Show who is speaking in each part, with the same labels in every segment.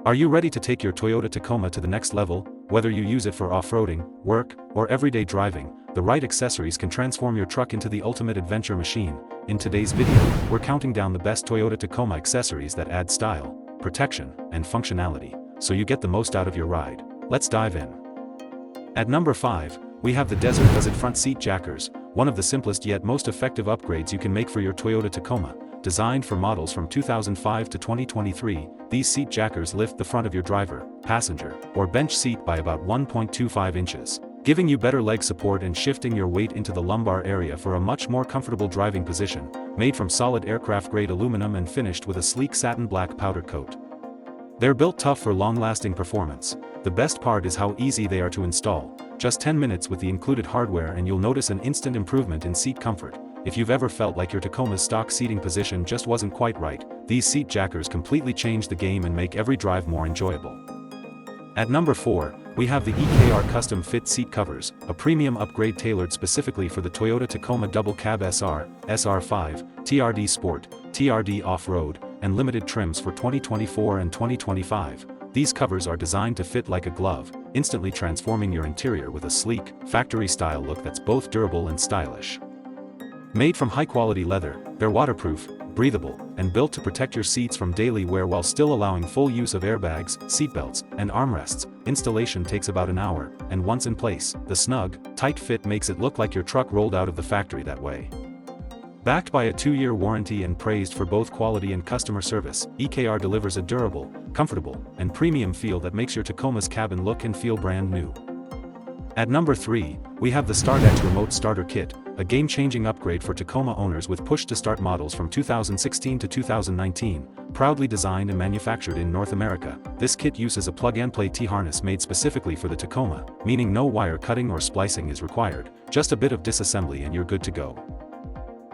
Speaker 1: Are you ready to take your Toyota Tacoma to the next level? Whether you use it for off-roading, work, or everyday driving, the right accessories can transform your truck into the ultimate adventure machine. In today's video, we're counting down the best Toyota Tacoma accessories that add style, protection, and functionality, so you get the most out of your ride. Let's dive in. At number 5, we have the Desert Does It front seat jackers, one of the simplest yet most effective upgrades you can make for your Toyota Tacoma. Designed for models from 2005 to 2023, these seat jackers lift the front of your driver, passenger, or bench seat by about 1.25 inches, giving you better leg support and shifting your weight into the lumbar area for a much more comfortable driving position. Made from solid aircraft-grade aluminum and finished with a sleek satin black powder coat. They're built tough for long-lasting performance. The best part is how easy they are to install. Just 10 minutes with the included hardware and you'll notice an instant improvement in seat comfort. If you've ever felt like your Tacoma's stock seating position just wasn't quite right, these seat jackers completely change the game and make every drive more enjoyable. At number 4, we have the EKR Custom Fit Seat Covers, a premium upgrade tailored specifically for the Toyota Tacoma Double Cab SR, SR5, TRD Sport, TRD Off-Road, and limited trims for 2024 and 2025. These covers are designed to fit like a glove, instantly transforming your interior with a sleek, factory-style look that's both durable and stylish. Made from high-quality leather, they're waterproof, breathable, and built to protect your seats from daily wear while still allowing full use of airbags, seatbelts, and armrests. Installation takes about an hour, and once in place, the snug, tight fit makes it look like your truck rolled out of the factory that way. Backed by a 2-year warranty and praised for both quality and customer service, EKR delivers a durable, comfortable, and premium feel that makes your Tacoma's cabin look and feel brand new. At number 3, we have the StartX Remote Starter Kit, a game-changing upgrade for Tacoma owners with push-to-start models from 2016 to 2019, proudly designed and manufactured in North America. This kit uses a plug-and-play T-harness made specifically for the Tacoma, meaning no wire cutting or splicing is required, just a bit of disassembly and you're good to go.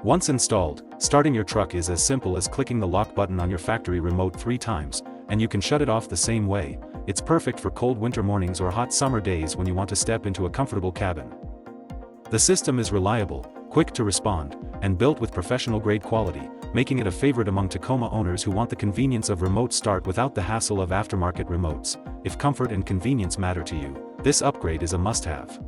Speaker 1: Once installed, starting your truck is as simple as clicking the lock button on your factory remote 3 times, and you can shut it off the same way. It's perfect for cold winter mornings or hot summer days when you want to step into a comfortable cabin. The system is reliable, quick to respond, and built with professional-grade quality, making it a favorite among Tacoma owners who want the convenience of remote start without the hassle of aftermarket remotes. If comfort and convenience matter to you, this upgrade is a must-have.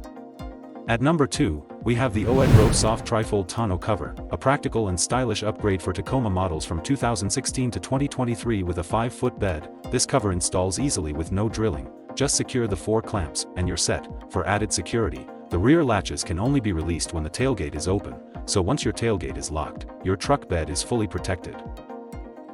Speaker 1: At number 2, we have the oEdRo Soft Trifold Tonneau cover, a practical and stylish upgrade for Tacoma models from 2016 to 2023 with a 5-foot bed. This cover installs easily with no drilling. Just secure the 4 clamps, and you're set. For added security, the rear latches can only be released when the tailgate is open, so once your tailgate is locked, your truck bed is fully protected.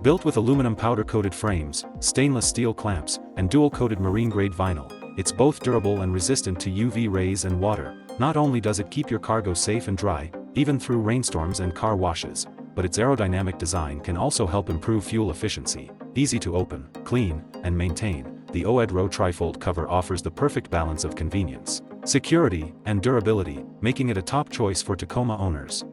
Speaker 1: Built with aluminum powder-coated frames, stainless steel clamps, and dual-coated marine-grade vinyl, it's both durable and resistant to UV rays and water. Not only does it keep your cargo safe and dry, even through rainstorms and car washes, but its aerodynamic design can also help improve fuel efficiency. Easy to open, clean, and maintain, the oEdRo Trifold cover offers the perfect balance of convenience, security, and durability, making it a top choice for Tacoma owners.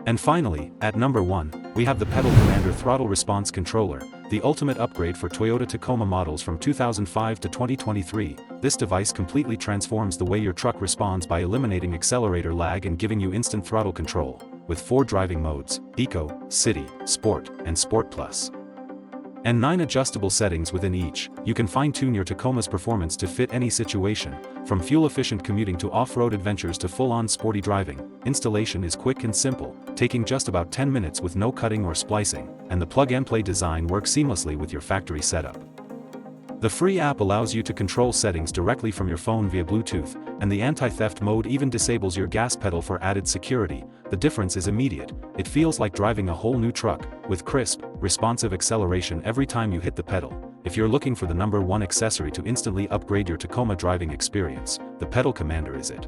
Speaker 1: And finally, at number 1, we have the Pedal Commander Throttle Response Controller, the ultimate upgrade for Toyota Tacoma models from 2005 to 2023. This device completely transforms the way your truck responds by eliminating accelerator lag and giving you instant throttle control. With 4 driving modes, Eco, City, Sport, and Sport Plus, and 9 adjustable settings within each, you can fine-tune your Tacoma's performance to fit any situation, from fuel-efficient commuting to off-road adventures to full-on sporty driving. Installation is quick and simple, taking just about 10 minutes with no cutting or splicing, and the plug-and-play design works seamlessly with your factory setup. The free app allows you to control settings directly from your phone via Bluetooth, and the anti-theft mode even disables your gas pedal for added security. The difference is immediate. It feels like driving a whole new truck, with crisp, responsive acceleration every time you hit the pedal. If you're looking for the number 1 accessory to instantly upgrade your Tacoma driving experience, the Pedal Commander is it.